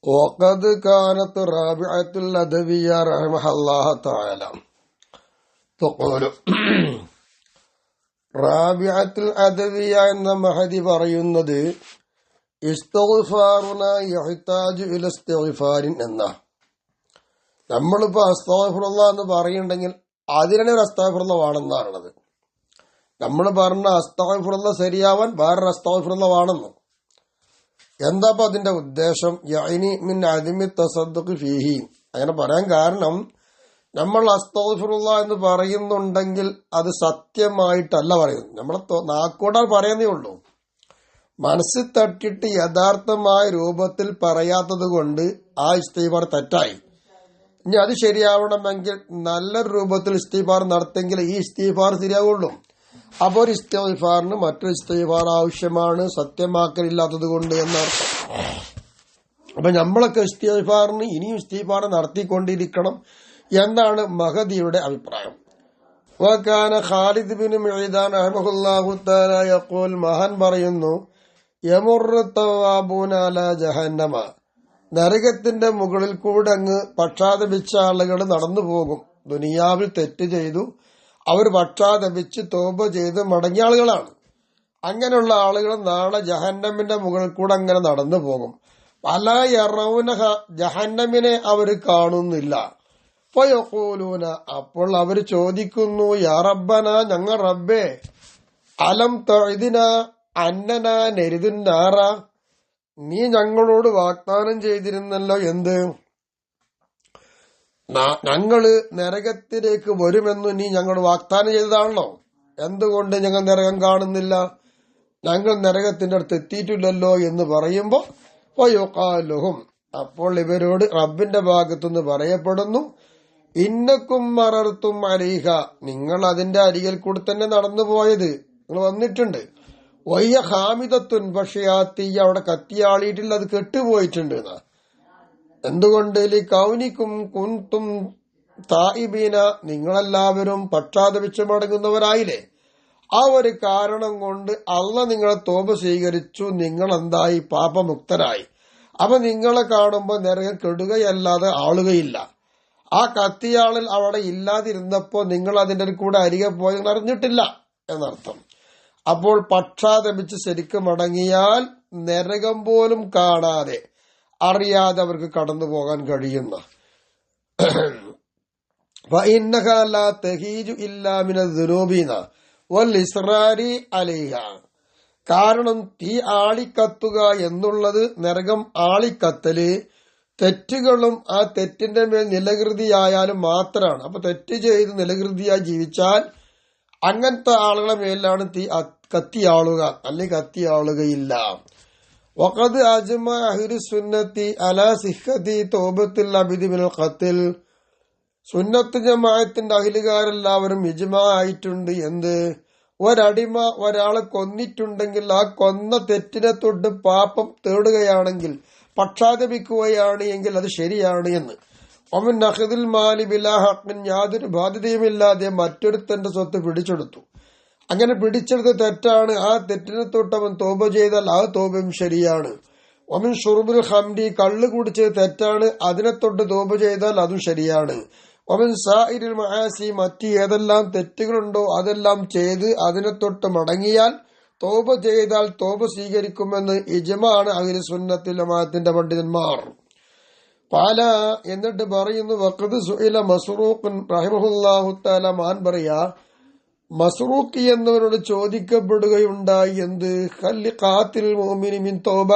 وقد كانت رابعة الأدوية رحمها الله تعالى تقول റാബിഅത്തുൽ അദവിയ എന്ന മഹദി പറയുന്നത് ഇസ്തിഗ്ഫാറുന യഹ്താജു ഇല ഇസ്തിഗ്ഫാരിൻ എന്ന. നമ്മളിപ്പോ അസ്തഗ്ഫിറുല്ലാഹ് എന്ന് പറയുന്നുണ്ടെങ്കിൽ അതിനെ ഒരു അസ്തഗ്ഫിറുല്ലാഹ് വേണമെന്നാണ് പറയുന്നത്. നമ്മൾ പറഞ്ഞ അസ്തഗ്ഫിറുല്ലാഹ് ശരിയാവാൻ വേറൊരു അസ്തഗ്ഫിറുല്ലാഹ് വേണമെന്ന്. എന്താ അതിന്റെ ഉദ്ദേശം? യഅനി മിൻ അദമി തസദ്ദുഖ് ഫീഹി. അങ്ങനെ പറയാൻ കാരണം, നമ്മൾ അസ്തഗ്ഫിറുല്ലാഹ് എന്ന് പറയുന്നുണ്ടെങ്കിൽ അത് സത്യമായിട്ടല്ല പറയുന്നത്. നമ്മളെ നാക്കോടാൽ പറയുന്നേ ഉള്ളൂ. മനസ്സിൽ തട്ടിട്ട് യഥാർത്ഥമായ രൂപത്തിൽ പറയാത്തത് കൊണ്ട് ആ ഇസ്തിഗ്ഫാർ തെറ്റായി. ഇനി അത് ശരിയാവണമെങ്കിൽ നല്ലൊരു രൂപത്തിൽ ഇസ്തിഗ്ഫാർ നടത്തെങ്കിൽ ഈ ഇസ്തിഗ്ഫാർ ശരിയാവുള്ളൂ. അപ്പോൾ ഒരു ഇസ്തിഗ്ഫാറിന് മറ്റൊരു ഇസ്തിഗ്ഫാർ ആവശ്യമാണ്, സത്യമാക്കലില്ലാത്തത് കൊണ്ട് എന്നർത്ഥം. അപ്പൊ നമ്മളൊക്കെ ഇസ്തിഗ്ഫാറിന് ഇനിയും ഇസ്തിഗ്ഫാർ നടത്തിക്കൊണ്ടിരിക്കണം എന്നാണ് മഹദിയുടെ അഭിപ്രായം. വകാന ഖാലിദ് ബിൻ മുഈദാൻ റഹിമഹുല്ലാഹു തആല യഖൂൽ, മഹാൻ പറയുന്നു, യമുറു തവാബൂന അലാ ജഹന്നമ, നരകത്തിന്റെ മുകളിൽ കൂടെ അങ്ങ് പക്ഷാതപിച്ച ആളുകൾ നടന്നു പോകും. ദുനിയാവിൽ തെറ്റ് ചെയ്തു അവർ പക്ഷാതപിച്ച് തോബ ചെയ്ത് മടങ്ങിയ ആളുകളാണ്. അങ്ങനെയുള്ള ആളുകൾ നാളെ ജഹന്നമിന്റെ മുകളിൽ കൂടെ അങ്ങനെ നടന്നു പോകും. പല യറൗനഹ, ജഹന്നമിനെ അവർ കാണുന്നില്ല. ഫയഖൂലൂന, അപ്പോൾ അവർ ചോദിക്കുന്നു, യാ റബ്ബന, ഞങ്ങൾ റബ്ബേ, അലം തഅദിന അന്നന നരിദുൻ നാറ, നീ ഞങ്ങളോട് വാഗ്ദാനം ചെയ്തിരുന്നല്ലോ, എന്ത്, ഞങ്ങള് നരകത്തിലേക്ക് വരുമെന്ന് നീ ഞങ്ങൾ വാഗ്ദാനം ചെയ്തതാണല്ലോ, എന്തുകൊണ്ട് ഞങ്ങൾ നരകം കാണുന്നില്ല, ഞങ്ങൾ നരകത്തിന്റെ അടുത്ത് എത്തിയിട്ടില്ലല്ലോ എന്ന് പറയുമ്പോ ഫയുഖാലുഹും, അപ്പോൾ ഇവരോട് റബ്ബിന്റെ ഭാഗത്തുനിന്ന് പറയപ്പെടുന്നു, ഇന്നക്കും മറർത്തും അലീഹ, നിങ്ങൾ അതിന്റെ അരികിൽ കൂടെ തന്നെ നടന്നു പോയത്, നിങ്ങൾ വന്നിട്ടുണ്ട്. വയ്യ ഹാമിദത്തുൻ, പക്ഷെ ആ തീ അവിടെ കത്തിയാളിയിട്ടില്ല, അത് കെട്ടുപോയിട്ടുണ്ട്. എന്തുകൊണ്ട്? കൗനിക്കും കുന്തും തായിബീന, നിങ്ങളെല്ലാവരും പക്ഷാതപിച്ച് മടങ്ങുന്നവരായില്ലേ, ആ ഒരു കാരണം കൊണ്ട് അള്ളാഹ് നിങ്ങളെ തോബ സ്വീകരിച്ചു, നിങ്ങൾ എന്തായി, പാപമുക്തരായി. അപ്പൊ നിങ്ങളെ കാണുമ്പോ നരകം കെടുകയല്ലാതെ ആളുകയില്ല. ആ കത്തിയാളിൽ അവിടെ ഇല്ലാതിരുന്നപ്പോ നിങ്ങൾ അതിന്റെ കൂടെ അരികെ പോയി അറിഞ്ഞിട്ടില്ല എന്നർത്ഥം. അപ്പോൾ പക്ഷാതപിച്ച് ശരിക്കും മടങ്ങിയാൽ നരകം പോലും കാണാതെ അറിയാതെ അവർക്ക് കടന്നു പോകാൻ കഴിയുന്ന. കാരണം തീ ആളിക്കത്തുക എന്നുള്ളത്, നരകം ആളിക്കത്തല് തെറ്റുകളും ആ തെറ്റിന്റെ മേൽ നിലകൃതിയായാലും മാത്രമാണ്. അപ്പൊ തെറ്റ് ചെയ്ത് നിലകൃതിയായി ജീവിച്ചാൽ അങ്ങനത്തെ ആളുകളെ മേലാണ് തീ കത്തിയാളുക, അല്ലെങ്കിൽ കത്തിയാളുകയില്ല. വഖദ് അജ്മ അഹ്ലു സുന്നത്തി അലാ സിഹ്ഹതി തൗബത്തുൽ അബ്ദി മിനൽ ഖത്ൽ, സുന്നത്ത് ജമാഅത്തിന്റെ അഹ്ലുകാരെല്ലാവരും ഇജ്മാ ആയിട്ടുണ്ട്. എന്ത്? ഒരടിമ ഒരാളെ കൊന്നിട്ടുണ്ടെങ്കിൽ ആ കൊന്ന തെറ്റിനെ തൊട്ട് പാപം തേടുകയാണെങ്കിൽ, പക്ഷാതപിക്കുകയാണ് എങ്കിൽ അത് ശരിയാണ് എന്ന്. ഒമൻ നഖദിൽ മാലി ബിലാ ഹഖ്ൻ, യാതൊരു ബാധ്യതയുമില്ലാതെ മറ്റൊരുത്തന്റെ സ്വത്ത് പിടിച്ചെടുത്തു, അങ്ങനെ പിടിച്ചെടുത്ത് തെറ്റാണ്. ആ തെറ്റിനെ തൊട്ട് അവൻ തോബ ചെയ്താൽ ആ തോബയും ശരിയാണ്. ഒമൻ ഷുർബുൽ ഖംരി, കള്ള് കുടിച്ചത് തെറ്റാണ്, അതിനെ തൊട്ട് തോബ ചെയ്താൽ അതും ശരിയാണ്. ഒമൻ സാഇരിൽ മആസി, മറ്റ് ഏതെല്ലാം തെറ്റുകളുണ്ടോ അതെല്ലാം ചെയ്ത് അതിനെ തൊട്ട് മടങ്ങിയാൽ തോബ ചെയ്താൽ തോബ സ്വീകരിക്കുമെന്ന് ഇജ്മാഅണ് അഹ്ലു സുന്നത്തുൽ ജമാഅത്തിന്റെ പണ്ഡിതന്മാർ. പാല എന്നിട്ട് പറയുന്നു, വഖദ് സുഇല മസ്റൂഖ് റഹിമഹുല്ലാഹു തആല, മാൻ പറയാ, മസ്റൂഖ് എന്നവരോട് ചോദിക്കപ്പെടുകയുണ്ടായി, എന്ത്, ഖല്ലി ഖാതിൽ മുഅ്മിനി മിൻ തൗബ,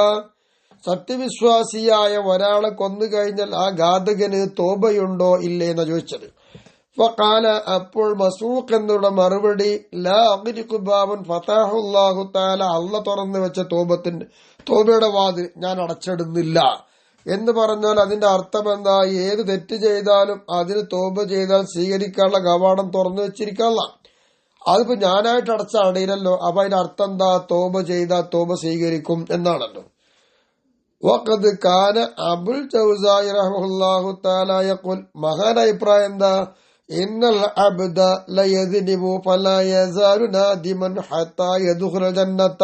സത്യവിശ്വാസിയായ ഒരാളെ കൊന്നു കഴിഞ്ഞാൽ ആ ഘാതകന് തോബയുണ്ടോ ഇല്ലേ എന്ന് ചോദിച്ചത്. ഫഖാല, അപ്പോൾ മസ്റൂഖ് എന്നവരുടെ മറുപടി, ലാ അഗ്രിഖു ബാബൻ ഫതഹുല്ലാഹു തആല, അല്ലാഹ് തുറന്നു വെച്ച തോബയുടെ വാതിൽ ഞാൻ അടച്ചിടുന്നില്ല എന്ന് പറഞ്ഞാൽ അതിന്റെ അർത്ഥം എന്താ? ഏത് തെറ്റ് ചെയ്താലും അതിന് തോബ ചെയ്താൽ സ്വീകരിക്കാനുള്ള കവാടം തുറന്നു വെച്ചിരിക്കാനുള്ള, അതിപ്പോ ഞാനായിട്ട് അടച്ച അടയിലല്ലോ. അപ്പൊ അതിന്റെ അർത്ഥം എന്താ? തോബ ചെയ്താൽ തോബ സ്വീകരിക്കും എന്നാണല്ലോ. വഖദ് കാന അബുൽ ജൗസായി റഹിമഹുല്ലാഹു തആല യഖൂൽ, മഹാന്റെ അഭിപ്രായം എന്താ? ഇന്നൽ അബ്ദ ലയദ്നിബു ഫലാ യസാലു നാദിമൻ ഹത്താ യദ്ഖുല ജന്നത,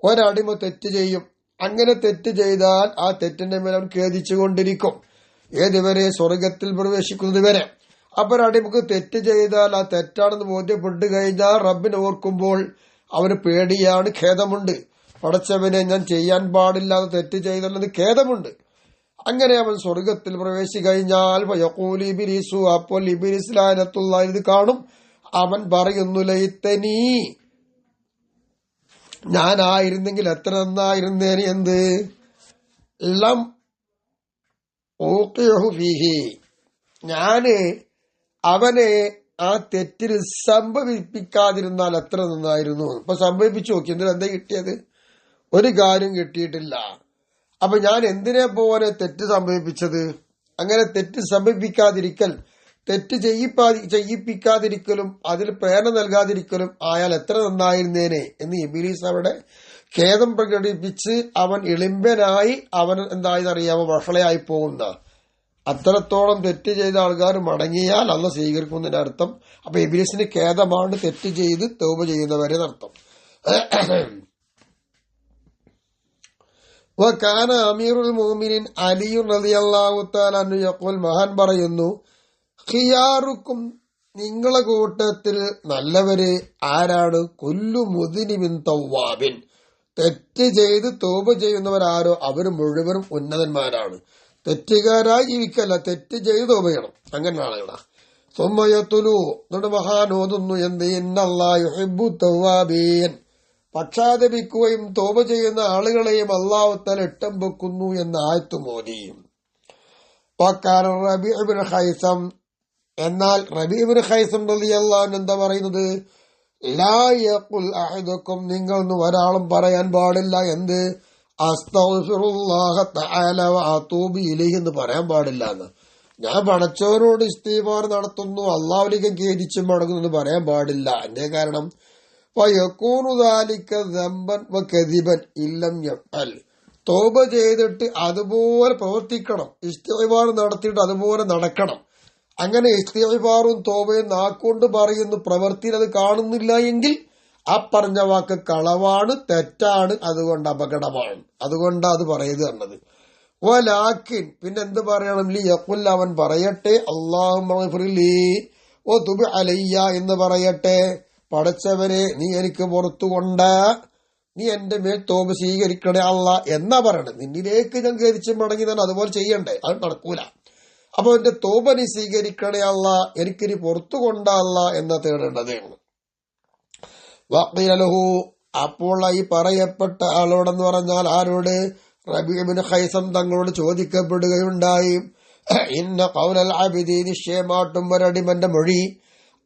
ഒരടിമ തെറ്റ് ചെയ്യും, അങ്ങനെ തെറ്റ് ചെയ്താൽ ആ തെറ്റിന്റെ മേൽ അവൻ ഖേദിച്ചു കൊണ്ടിരിക്കും ഏതുവരെ? സ്വർഗത്തിൽ പ്രവേശിക്കുന്നത് വരെ. അപ്പൊ അടിമക്ക് തെറ്റ് ചെയ്താൽ ആ തെറ്റാണെന്ന് ബോധ്യപ്പെട്ടു കഴിഞ്ഞാൽ റബ്ബിനെ ഓർക്കുമ്പോൾ അവന് പേടിയാണ്, ഖേദമുണ്ട്. പടച്ചവനെ ഞാൻ ചെയ്യാൻ പാടില്ലാതെ തെറ്റ് ചെയ്തുള്ളത് ഖേദമുണ്ട്. അങ്ങനെ അവൻ സ്വർഗത്തിൽ പ്രവേശിച്ചു കഴിഞ്ഞാൽ ഇബ്ലീസു, അപ്പോൾ ഇബ്ലീസ് ലഅനത്തുള്ളാഹി ഇത് കാണും. അവൻ പറയുന്നു, ലൈതനീ, ഞാനായിരുന്നെങ്കിൽ എത്ര നന്നായിരുന്നേനെ. എന്ത്? ലം ഊഖിഉഹു ഫീഹി, ഞാന് അവനെ ആ തെറ്റിൽ സംഭവിപ്പിക്കാതിരുന്നാൽ എത്ര നന്നായിരുന്നു. ഇപ്പൊ സംഭവിപ്പിച്ചു നോക്കി, എന്തിനാ എന്താ കിട്ടിയത്? ഒരു കാര്യം കിട്ടിയിട്ടില്ല. അപ്പൊ ഞാൻ എന്തിനെ പോലെ തെറ്റ് സംഭവിപ്പിച്ചത്? അങ്ങനെ തെറ്റ് സംഭവിപ്പിക്കാതിരിക്കൽ, തെറ്റ് ചെയ്യിപ്പിക്കാതിരിക്കലും അതിൽ പ്രേരണ നൽകാതിരിക്കലും ആയാൽ എത്ര നന്നായിരുന്നേനെ എന്ന് ഇബ്ലീസ് അവിടെ ഖേദം പ്രകടിപ്പിച്ച് അവൻ എളിമ്പനായി അവൻ എന്തായെന്നറിയാമോ, വഷളയായി പോകുന്ന. അത്രത്തോളം തെറ്റ് ചെയ്ത ആൾക്കാർ മടങ്ങിയാൽ അള്ളാഹ് സ്വീകരിക്കുന്നതിന്റെ അർത്ഥം. അപ്പൊ ഇബ്ലീസിന് ഖേദമാണ് തെറ്റ് ചെയ്ത് തൗബ ചെയ്യുന്നവരെ അർത്ഥം. വകാന അമീറുൽ മുഅ്മിനീൻ അലി റളിയല്ലാഹു തആല അൻഹു യഖൂൽ, മഹാൻ പറയുന്നു, ഖിയാറുക്കും, നിങ്ങളെ കൂട്ടത്തിൽ നല്ലവര് ആരാണ്? കുല്ലു മുദ്നിബിൻ തവ്വാബിൻ, തെറ്റ് ചെയ്ത് തൗബ ചെയ്യുന്നവരാരോ അവർ മുഴുവനും ഉന്നതന്മാരാണ്. തെറ്റുകാരായി ജീവിക്കല്ല, തെറ്റ് ചെയ്ത് തൗബ ചെയ്യണം. അങ്ങനെ ആളുകളാ. സുമ്മയത്തുലു, എന്നിട്ട് മഹാൻ ഓതുന്നു, എന്ത്? ഇന്നല്ലാഹു യുഹിബ്ബു തവ്വാബീൻ, പക്ഷാതപിക്കുകയും തൗബ ചെയ്യുന്ന ആളുകളെയും അല്ലാഹു തആല ഇഷ്ടം വെക്കുന്നു എന്ന ആയത്ത് മോദി. റബീഉ ഇബ്നു ഖൈസം, എന്നാൽ റബീഉ ഇബ്നു ഖൈസം റളിയല്ലാഹു അൻഹു എന്താ പറയുന്നത്? ലാ യഖുൽ അഹദുക്കും, നിങ്ങളൊന്നും ഒരാളും പറയാൻ പാടില്ല. എന്ത്? അസ്തഗ്ഫിറുല്ലാഹ തആല വ അതൂബു ഇലൈഹി എന്ന് പറയാൻ പാടില്ല എന്ന്. ഞാൻ പടച്ചവനോട് ഇസ്തിഗ്ഫാർ നടത്തുന്നു, അല്ലാഹുവിലേക്ക് ഖേദിച്ച് മടങ്ങുന്നു എന്ന് പറയാൻ പാടില്ല. എന്റെ കാരണം ഫയകൂനു ദാലിക ദംബൻ വകദിബൻ ഇല്ലം യഫ്അൽ, തൗബ ചെയ്തിട്ട് അതുപോലെ പ്രവർത്തിക്കണം, ഇസ്തിഗ്ഫാർ നടത്തിയിട്ട് അതുപോലെ നടക്കണം. അങ്ങനെ ഇസ്തിഗ്ഫാറും തൗബയും നാക്കുകൊണ്ട് പറയുന്നു, പ്രവൃത്തിയിൽ അത് കാണുന്നില്ല എങ്കിൽ ആ പറഞ്ഞ വാക്ക് കളവാണ്, തെറ്റാണ്, അതുകൊണ്ട് അപകടമാണ്. അതുകൊണ്ട് അത് പറയുക എന്നത്. വലാക്കിൻ, പിന്നെ എന്ത് പറയണം? ലി യഖുൽ, അവൻ പറയട്ടെ, അല്ലാഹുമ്മ ഗ്ഫിർലി വതുബ് അലയ്യ എന്ന് പറയട്ടെ. പടച്ചവനെ, നീ എനിക്ക് പുറത്തുകൊണ്ട, നീ എന്റെ മേൽ തൗബ സ്വീകരിക്കണേ അല്ലാ എന്നാ പറയണേ. നിന്നിലേക്ക് ഞാൻ ഖേദിച്ച് മടങ്ങി തന്നെ അതുപോലെ ചെയ്യണ്ടേ? അത് നടക്കൂല. അപ്പൊ എന്റെ തൗബ നീ സ്വീകരിക്കണേ അല്ലാ, എനിക്കിനി പുറത്തു കൊണ്ട അല്ലാ എന്ന തേടേണ്ടത്. വഖീല ലഹു, അപ്പോൾ ഈ പറയപ്പെട്ട ആളോടെന്ന് പറഞ്ഞാൽ ആരോട്? റബീഉ ഇബ്നു ഖൈസം തങ്ങളോട് ചോദിക്കപ്പെടുകയുണ്ടായി, ഇന്ന ഖൗലൽ അബ്ദി, നിശ്ചയമായിട്ടും ഒരടിമന്റെ മൊഴി,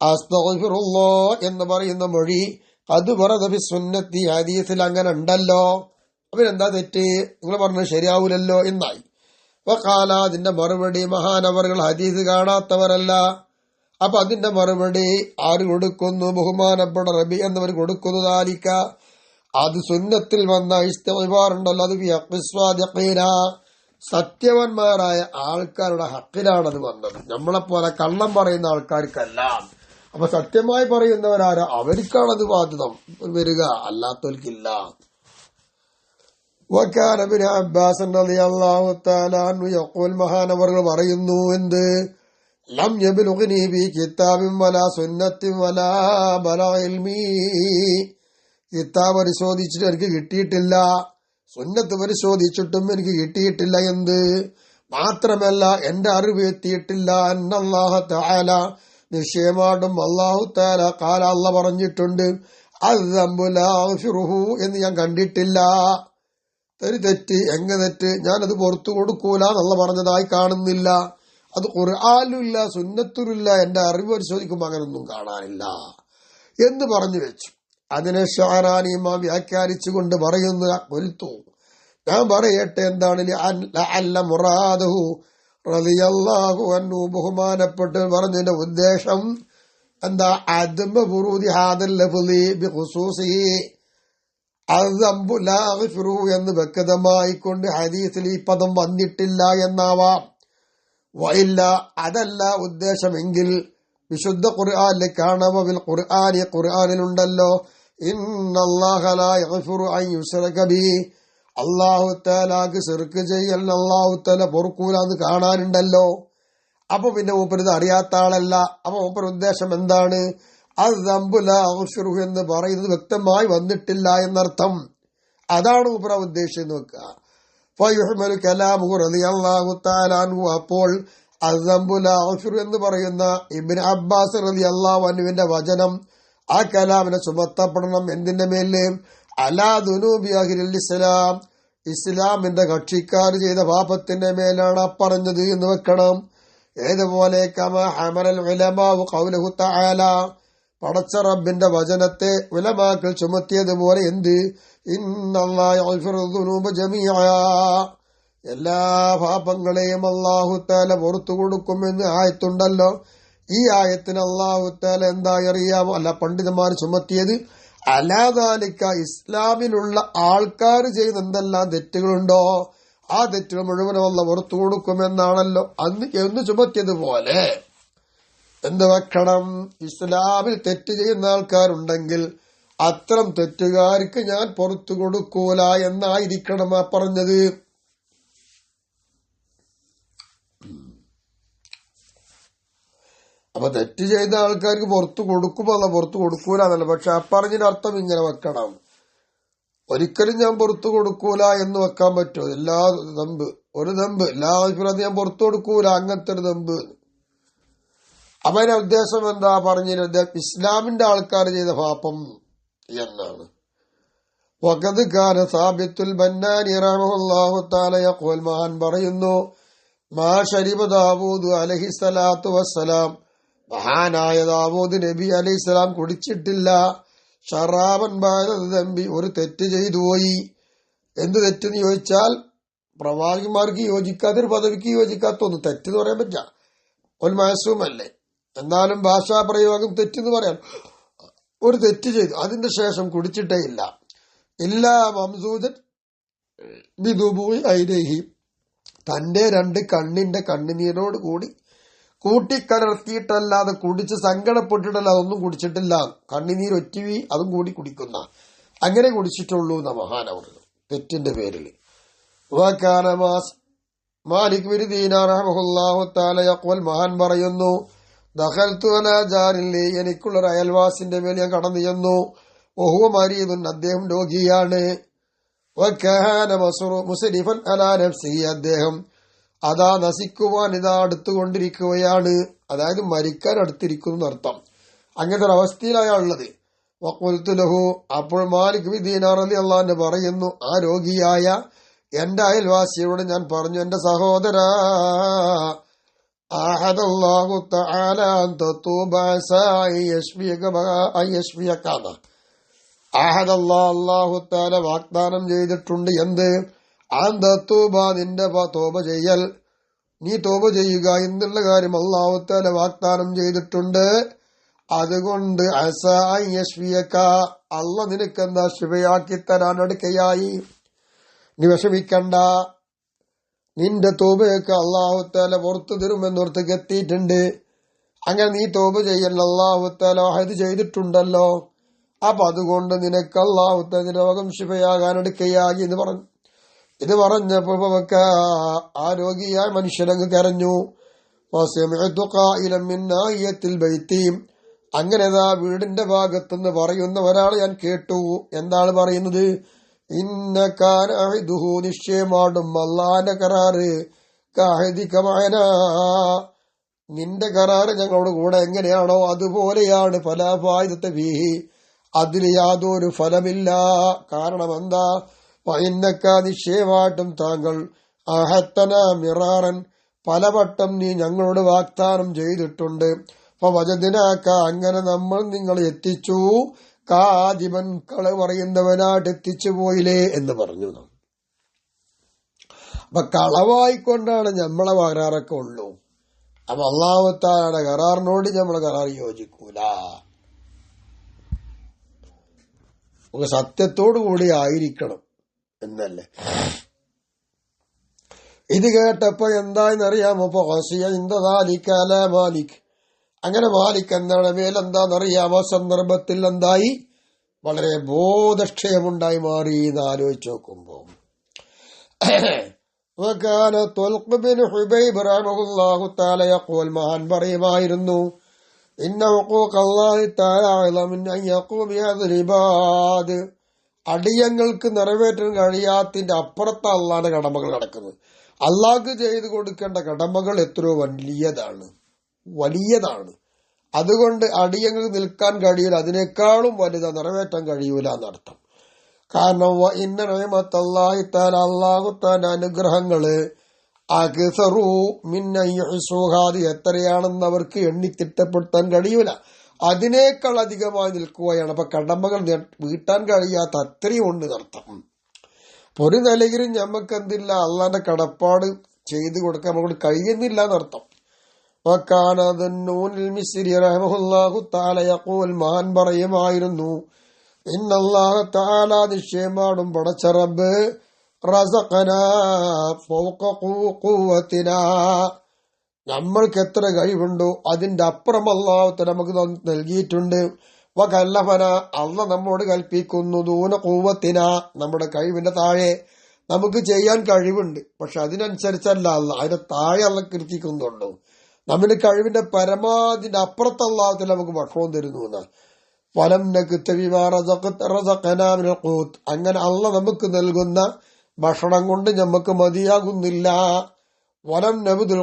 അസ്തഗ്ഫിറുല്ലാഹ് എന്ന് പറയുന്ന മൊഴി, അത് വറദ ഫി സുന്നത്തി, ഹദീസിൽ അങ്ങനെ ഉണ്ടല്ലോ, അവനെന്താ തെറ്റ്? നിങ്ങൾ പറഞ്ഞത് ശരിയാവൂലല്ലോ എന്നായി. വഖാല, അതിന്റെ മറുപടി, മഹാനവറുകൾ ഹദീസ് കാണാത്തവരല്ല. അപ്പൊ അതിന്റെ മറുപടി ആര് കൊടുക്കുന്നു? ബഹുമാനപ്പെട്ട റബി എന്നവർ കൊടുക്കുന്നു. ദാലിക, അത് സുന്നത്തിൽ വന്ന ഇസ്തിഗ്ഫാർ ഉണ്ടല്ലോ, അത് ഫി ഹഖ്ഖി സ്വാദിഖീന, സത്യവന്മാരായ ആൾക്കാരുടെ ഹക്കിലാണത് വന്നത്. നമ്മളെപ്പോലെ കള്ളം പറയുന്ന ആൾക്കാർക്കല്ല. അപ്പൊ സത്യമായി പറയുന്നവരാരോ അവർക്കാണത് ബാധിതം വരിക, അല്ലാത്തവർക്കില്ല. വകാന ഇബ്നു അബ്ബാസ് റളിയല്ലാഹു തആല അൻഹു യഖൂൽ, മഹാനവറുകൾ പറയുന്നു, എന്ത്? ലം യബ്ലുഗ്നി ബി കിതാബിൻ വലാ സുന്നത്തിൻ വലാ ബലാ ഇൽമി, കിതാബ് പരിശോധിച്ചിട്ട് എനിക്ക് കിട്ടിയിട്ടില്ല, സുന്നത്ത് പരിശോധിച്ചിട്ടും എനിക്ക് കിട്ടിയിട്ടില്ല. എന്ത്? മാത്രമല്ല എന്റെ അറിവ് എത്തിയിട്ടില്ല. അന്നല്ലാഹ തആല, നിശ്ചയമായിട്ടും അല്ലാഹു തആല, ഖാല, അല്ലാഹ് പറഞ്ഞിട്ടുണ്ട്, അസ്സംബു ലാ അഗ്ഫിറുഹു എന്ന് ഞാൻ കണ്ടിട്ടില്ല. തെറ്റ്, എങ്ങനെ തെറ്റ്? ഞാനത് പുറത്തു കൊടുക്കൂല എന്നുള്ള പറഞ്ഞതായി കാണുന്നില്ല. അത് ഖുർആനിലുമില്ല, സുന്നത്തിലുമില്ല, എന്റെ അറിവ് പരിശോധിക്കുമ്പോൾ അങ്ങനൊന്നും കാണാനില്ല എന്ന് പറഞ്ഞു വെച്ചു. അതിനെ ഷഅറാനി ഇമാം വ്യാഖ്യാനിച്ചുകൊണ്ട് പറയുന്നു, ഖുൽതു, ഞാൻ പറയട്ടെ, എന്താണ്? ലഅല്ല മുറാദഹു റളിയല്ലാഹു അൻഹു, ബഹുമാനപ്പെട്ട് പറഞ്ഞതിന്റെ ഉദ്ദേശം എന്താ? അദ്മ ഫുറൂദി ഹാദൽ ലഫ്ളി ബിഖുസൂസിഹി, അസ്സംബു ലാ അഗ്ഫിറുഹു എന്ന് വ്യക്തമായിക്കൊണ്ട് ഹദീസിൽ ഈ പദം വന്നിട്ടില്ല എന്നാവാം. വഇല്ല, അതല്ല ഉദ്ദേശമെങ്കിൽ വിശുദ്ധ ഖുർആനിൽ കാണാമോ? ബിൽ ഖുർആനി, ഖുർആനിലുണ്ടല്ലോ, ഇന്നല്ലാഹ ലാ യഗ്ഫിറു അൻ യുശ്റക ബിഹി, അള്ളാഹുത്താലാക്ക് ശിർക്ക് ചെയ്യൽ അള്ളാഹുത്താല പൊറുക്കൂലാന്ന് കാണാനുണ്ടല്ലോ. അപ്പൊ പിന്നെ മൂപ്പരിത് അറിയാത്ത ആളല്ല. അപ്പൊ മൂപ്പർ ഉദ്ദേശം എന്താണ്? എന്ന് പറയുന്നത് വ്യക്തമായി വന്നിട്ടില്ല എന്നർത്ഥം. അതാണ് മൂപ്പര ഉദ്ദേശം വെക്കുക. അപ്പോൾ എന്ന് പറയുന്ന ഇബ്നു അബ്ബാസ് റളിയല്ലാഹു അൻഹുവിന്റെ വചനം ആ കലാമിനെ ചുമത്തപ്പെടണം. എന്തിന്റെ മേല്? അലാ ദുനൂബി അഹ്ലിൽ ഇസ്ലാം, ഇസ്ലാമിന്റെ കക്ഷിക്കാർ ചെയ്ത പാപത്തിന്റെ മേലാണ് പറഞ്ഞത് എന്ന് വെക്കണം. ഏതുപോലെ കമാ ഹമലൽ ഉലമാഉ ഖൗലുഹു തആല, പടച്ച റബ്ബിന്റെ വചനത്തെ ഉലമാക്കൾ ചുമത്തിയതുപോലെ എന്ത്? ഇന്നല്ലാഹ യഗ്ഫിറു ദുനൂബ ജമീഅ, എല്ലാ പാപങ്ങളെയും അല്ലാഹു തആല പുറത്തു കൊടുക്കുമെന്ന് ആയത്തുണ്ടല്ലോ. ഈ ആയത്തിന് അല്ലാഹു തആല എന്തായി അറിയാമോ? അല്ല, പണ്ഡിതന്മാർ ചുമത്തിയത് അലാദാലിക്ക, ഇസ്ലാമിലുള്ള ആൾക്കാർ ചെയ്യുന്ന എന്തെല്ലാം തെറ്റുകളുണ്ടോ ആ തെറ്റുകൾ മുഴുവനും അല്ലാഹു പുറത്തു കൊടുക്കുമെന്നാണല്ലോ അന്ന് എന്ന് ചുമത്തിയതുപോലെ എന്ത് വെക്കണം? ഇസ്ലാമിൽ തെറ്റ് ചെയ്യുന്ന ആൾക്കാരുണ്ടെങ്കിൽ അത്തരം തെറ്റുകാർക്ക് ഞാൻ പുറത്തു കൊടുക്കൂല എന്നായിരിക്കണം ആ പറഞ്ഞത്. അപ്പൊ തെറ്റ് ചെയ്ത ആൾക്കാർക്ക് പുറത്തു കൊടുക്കുമല്ല, പുറത്തു കൊടുക്കൂല എന്നല്ല. പക്ഷെ ആ പറഞ്ഞതിന്റെ അർത്ഥം ഇങ്ങനെ വെക്കണം. ഒരിക്കലും ഞാൻ പുറത്തു കൊടുക്കൂല എന്ന് വെക്കാൻ പറ്റുമോ? എല്ലാ ദമ്പ്, ഒരു ദമ്പ് എല്ലാ ഞാൻ പുറത്തു കൊടുക്കൂല, അങ്ങനത്തെ ഒരു ദമ്പ്. അപ്പൊ അതിന്റെ ഉദ്ദേശം എന്താ പറഞ്ഞത്? ഇസ്ലാമിന്റെ ആൾക്കാർ ചെയ്ത പാപം എന്നാണ്. വഖദ് കാന സാബിത്തുൽ ബന്നാനി റഹ്മഹുല്ലാഹു തആല യഖൂൽ, മഹാൻ പറയുന്നു, മാ ശരിബ ദാവൂദ് അലൈഹിസ്സലാത്തു വസ്സലാം, മഹാനായ ദാവൂദ് നബി അലൈഹിസ്സലാം കുടിച്ചിട്ടില്ല. ഷറാബൻ ബഅദ ദംബി, ഒരു തെറ്റ് ചെയ്തു പോയി. എന്ത് തെറ്റെന്ന് ചോദിച്ചാൽ പ്രവാചകന്മാർക്ക് യോജിക്കാത്തൊരു പദവിക്ക് യോജിക്കാത്ത ഒന്ന് തെറ്റെന്ന് പറയാൻ പറ്റില്ല. ഒരു മാസൂമല്ലേ, എന്നാലും ഭാഷാ പ്രയോഗം തെറ്റെന്ന് പറയാൻ. ഒരു തെറ്റ് ചെയ്തു, അതിന്റെ ശേഷം കുടിച്ചിട്ടേ ഇല്ല. ഇല്ലാ മംസൂദൻ ബിദുബൂഇ ഐനൈഹി, തന്റെ രണ്ട് കണ്ണിന്റെ കണ്ണുനീരോട് കൂടി കൂട്ടിക്കലർത്തിയിട്ടല്ലാതെ കുടിച്ച് സങ്കടപ്പെട്ടിട്ടല്ല, അതൊന്നും കുടിച്ചിട്ടില്ല. കണ്ണുനീർ ഒറ്റിവി അതും കൂടി കുടിക്കുന്ന, അങ്ങനെ കുടിച്ചിട്ടുള്ളൂ എന്ന മഹാനവർ തെറ്റിന്റെ പേരിൽ. മാലിക് ബിൻ ദീനാർ റഹ്മഹുല്ലാഹു തആല യഖൂൽ, മഹാൻ പറയുന്നു, ദഖൽതു അലാ ജാരില്ലി, എനിക്കുള്ളൊരു അയൽവാസിന്റെ മേൽ ഞാൻ കടന്നു ചെന്നു. വഹുവ മരീദുൻ, അദ്ദേഹം രോഗിയാണ്. വകാന മുസ്രിഫൻ അലാ നഫ്സിഹി, അദ്ദേഹം അതാ നശിക്കുവാൻ ഇതാ അടുത്തുകൊണ്ടിരിക്കുകയാണ്, അതായത് മരിക്കാൻ അടുത്തിരിക്കുന്നു അർത്ഥം. അങ്ങനത്തെ ഒരു അവസ്ഥയിലായുള്ളത്. വഖുൽതു ലഹു, അപ്പോൾ മാലിക് ബിൻ ദീനാർ റളിയല്ലാഹു അൻഹു പറയുന്നു, ആ രോഗിയായ എന്റെ അയൽവാസിയോട് ഞാൻ പറഞ്ഞു, എന്റെ സഹോദരാ, അഹദല്ലാഹു തആല അൻ തതൂബ യശ്ഫിയക, അഹദല്ലാഹു തആല വാഗ്ദാനം ചെയ്തിട്ടുണ്ട്. എന്ത്? അൻ തതൂബ, നിന്റെ തോബ ചെയ്യൽ, നീ തോബ ചെയ്യുക എന്നുള്ള കാര്യം അല്ലാഹു തആല വാഗ്ദാനം ചെയ്തിട്ടുണ്ട്. അതുകൊണ്ട് യശ്ഫിയക, അല്ലാഹ് നിനക്കെന്താ ശിഫയാക്കി തരാൻ അടുക്കയായി. നീ വിഷമിക്കണ്ട, നിന്റെ തോബയൊക്കെ അല്ലാഹു തആല പുറത്തു തരുമെന്നോർത്തേക്ക് എത്തിയിട്ടുണ്ട്. അങ്ങനെ നീ തോബ ചെയ്യൽ അല്ലാഹു തആല വഅദ് ചെയ്തിട്ടുണ്ടല്ലോ. അപ്പൊ അതുകൊണ്ട് നിനക്ക് അല്ലാഹു തആല രോഗം ശിഫയാകാൻ അടുക്കയായി എന്ന് പറഞ്ഞു. ഇത് പറഞ്ഞപ്പോ ആ രോഗിയായ മനുഷ്യനങ്ങ് കരഞ്ഞു. അങ്ങനെ വീടിന്റെ ഭാഗത്തുനിന്ന് പറയുന്ന ഒരാൾ ഞാൻ കേട്ടു. എന്താണ് പറയുന്നത്? ഇന്നകാനഅഹ്ദുഹു, നിശ്ചയമാടും അല്ലാഹുവിന്റെ കരാറ്, കഅഹദികമഅന, നിന്റെ കരാറ് ഞങ്ങളോട് കൂടെ എങ്ങനെയാണോ അതുപോലെയാണ്. ഫലാ ഫായിദത ഫീഹി, അതിൽ യാതൊരു ഫലമില്ല. കാരണം എന്താ? ഫഇന്നക, നിശ്ചയമായിട്ടും താങ്കൾ, അഹത്തന മിറാറൻ, പലവട്ടം നീ ഞങ്ങളോട് വാഗ്ദാനം ചെയ്തിട്ടുണ്ട്. ഫവജദ്നാക, അങ്ങനെ നമ്മൾ നിങ്ങളെ എത്തിച്ചു, കാദിബൻ, കള പറയുന്നവനായിട്ട് എത്തിച്ചു പോയില്ലേ എന്ന് പറഞ്ഞു. അപ്പൊ കളവായിക്കൊണ്ടാണ് നമ്മളെ കരാറൊക്കെ ഉള്ളൂ. അപ്പൊ അല്ലാഹു തആലയുടെ കരാറിനോട് നമ്മളെ കരാർ യോജിക്കൂല. നമുക്ക് സത്യത്തോടു കൂടി ആയിരിക്കണം എന്നല്ലേ. ഇത് കേട്ടപ്പോ എന്തായെന്നറിയാമോ? മാലിക്, അങ്ങനെ മാലിക് എന്താണ് മേലെന്താണെന്നറിയാമോ? സന്ദർഭത്തിൽ എന്തായി? വളരെ ബോധക്ഷയമുണ്ടായി മാറി എന്ന് ആലോചിച്ച് നോക്കുമ്പോ وكان طلق بن حبيب رحمه الله تعالى يقول മഹാൻ പറയുമായിരുന്നു إن حقوق الله تعالى أعظم من أن يقوم بهذا العباد അടിയങ്ങൾക്ക് നിറവേറ്റാൻ കഴിയാത്തിന്റെ അപ്പുറത്ത് അള്ളാന്റെ കടമകൾ കിടക്കുന്നത്. അള്ളാഹ്ക്ക് ചെയ്തു കൊടുക്കേണ്ട കടമകൾ എത്രയോ വലിയതാണ്. അതുകൊണ്ട് അടിയങ്ങൾക്ക് നിൽക്കാൻ കഴിയില്ല, അതിനേക്കാളും വലുതാ നിറവേറ്റാൻ കഴിയൂല എന്നർത്ഥം. കാരണം അള്ളാഹു താന്റെ അനുഗ്രഹങ്ങള് എത്രയാണെന്ന് അവർക്ക് എണ്ണിത്തിട്ടപ്പെടുത്താൻ കഴിയൂല, അതിനേക്കാൾ അധികമായി നിൽക്കുകയാണ്. അപ്പൊ കടമകൾ വീട്ടാൻ കഴിയാത്ത അത്രയും ഉണ്ട് എന്നർത്ഥം. ഒരു നിലയിലും ഞമ്മക്ക് എന്തില്ല, അള്ളാന്റെ കടപ്പാട് ചെയ്തു കൊടുക്കാൻ നമ്മളോട് കഴിയുന്നില്ല എന്നർത്ഥം. മഹാൻ പറയുമായിരുന്നു, ഇന്നല്ലാഹു തആല നിശ്ചയമാടും പടച്ച റബ്ബ് റസഖനാ ഫൗഖ ഖുവ്വതിനാ, നമ്മൾക്ക് എത്ര കഴിവുണ്ടോ അതിന്റെ അപ്പുറം അല്ലാഹു തആല നമുക്ക് നൽകിയിട്ടുണ്ട്. വകല്ലഫന, അള്ളാഹ് നമ്മോട് കൽപ്പിക്കുന്നു, ദൂന ഖുവ്വതിനാ, നമ്മുടെ കഴിവിന്റെ താഴെ നമുക്ക് ചെയ്യാൻ കഴിവുണ്ട്, പക്ഷെ അതിനനുസരിച്ചല്ല അള്ളാഹ്, അതിന്റെ താഴെ അള്ളാഹ് കീർത്തിക്കുന്നുണ്ടോ. നമ്മുടെ കഴിവിന്റെ പരമാവധിന്റെ അപ്പുറത്ത് അല്ലാഹു തആല നമുക്ക് ഭക്ഷണം തരുന്നു എന്നാ. അങ്ങനെ അള്ളാഹ് നമുക്ക് നൽകുന്ന ഭക്ഷണം കൊണ്ട് നമുക്ക് മതിയാകുന്നില്ല. വലം നബുദുൽ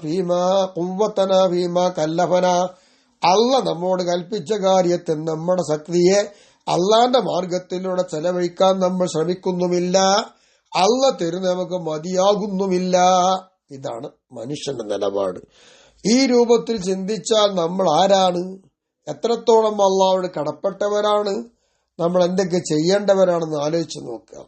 ഫീമാ കല്ലഫന, അള്ളാഹ് നമ്മോട് കൽപ്പിച്ച കാര്യത്തിൽ നമ്മുടെ ശക്തിയെ അള്ളാന്റെ മാർഗത്തിലൂടെ ചെലവഴിക്കാൻ നമ്മൾ ശ്രമിക്കുന്നുമില്ല. അള്ളാഹ് തരുന്ന നമുക്ക് മതിയാകുന്നുമില്ല. ഇതാണ് മനുഷ്യന്റെ നിലപാട്. ഈ രൂപത്തിൽ ചിന്തിച്ചാൽ നമ്മൾ ആരാണ്, എത്രത്തോളം അള്ളാഹുവോട് കടപ്പെട്ടവരാണ്, നമ്മൾ എന്തൊക്കെ ചെയ്യേണ്ടവരാണെന്ന് ആലോചിച്ച് നോക്കുക.